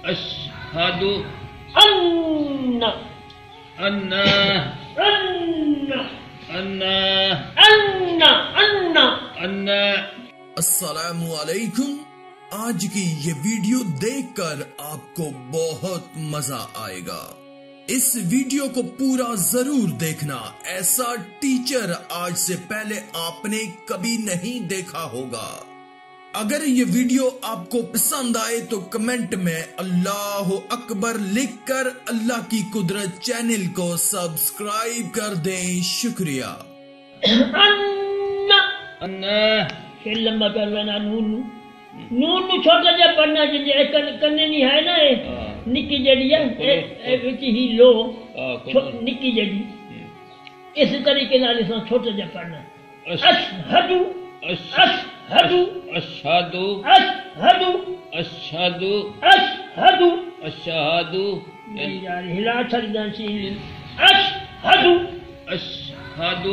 أشهد أن أن أن أن أن أن أن السلام علیکم. آج کی یہ ویڈیو دیکھ کر آپ کو بہت مزہ آئے گا. اس ویڈیو کو پورا ضرور دیکھنا. ایسا ٹیچر آج سے پہلے آپ نے کبھی نہیں دیکھا ہوگا. اگر یہ ویڈیو آپ کو پسند آئے تو کمنٹ میں اللہ اکبر لکھ کر اللہ کی قدرت چینل کو سبسکرائب کر دیں. شکریہ. أن پھر لمبا کر لینا نون چھوٹا جا پڑھنا کرنے نہیں ہے نا. نکی جڑی ہے ہی لو نکی جڑی اس طریقے نال چھوٹا جا پڑھنا. اشہد اشہد أشهد اشہد أشهد اشہد أشهد نہیں یار ہلا چھڑنا سی. اشہد أشهد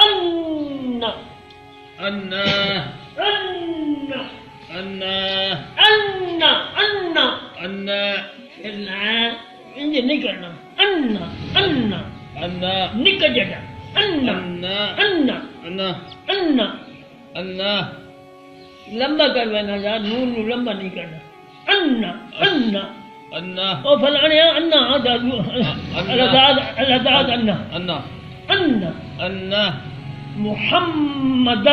ان أن ان أن ان ان أن انجے نہیں کرنا. ان ان أن نکا جڑا ان أن ان أن ان أن لمبا کر لینا یار نون نو لمبا نہیں کرنا. ان ان أن او فلانے ان الاداد ان أن ان أن محمد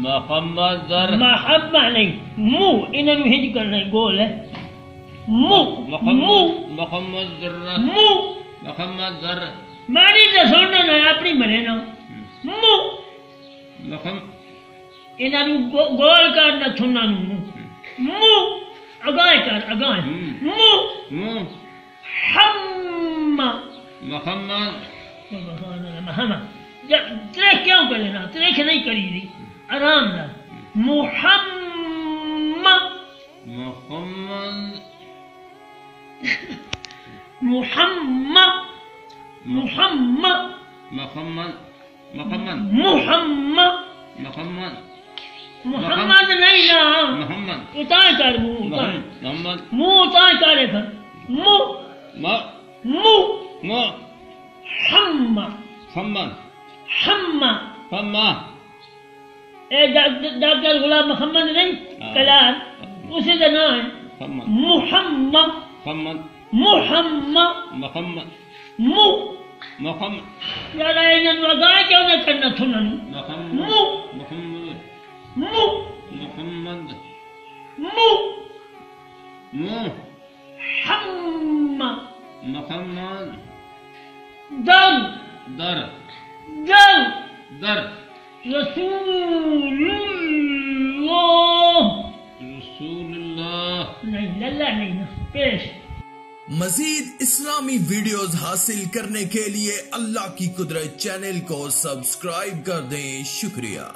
محمد محمد نہیں مو انہوں نے ہج کرنا گول ہے. مو مو محمد ذرہ مو محمد ذرہ ماری تو سننا نا اپنی بنے نا. مو انہوں نے گول کرنا تھونا مو اگائے کر اگائے. مو ہم محمد محمد تریک کیوں کر لینا. تریک نہیں کری دی آرام نہ. محمد محمد محمد محمد محمد محمد محمد محمد محمد نہیں نا. محمد اتائے کر منہ محمد منہ اتائے کرے کر. مو مو مو ہم محمد ہم فما اے ڈاکٹر غلام محمد نہیں کلام اسی کا نام ہے. محمد محمد محمد محمد مو محمد یار انہوں اگائے کیوں نہ کرنا تھونا. مو محمد مو محمد مو مو ہم محمد در در در در رسول اللہ رسول اللہ نہیں للہ نہیں نا پیش. مزید اسلامی ویڈیوز حاصل کرنے کے لیے اللہ کی قدرت چینل کو سبسکرائب کر دیں. شکریہ.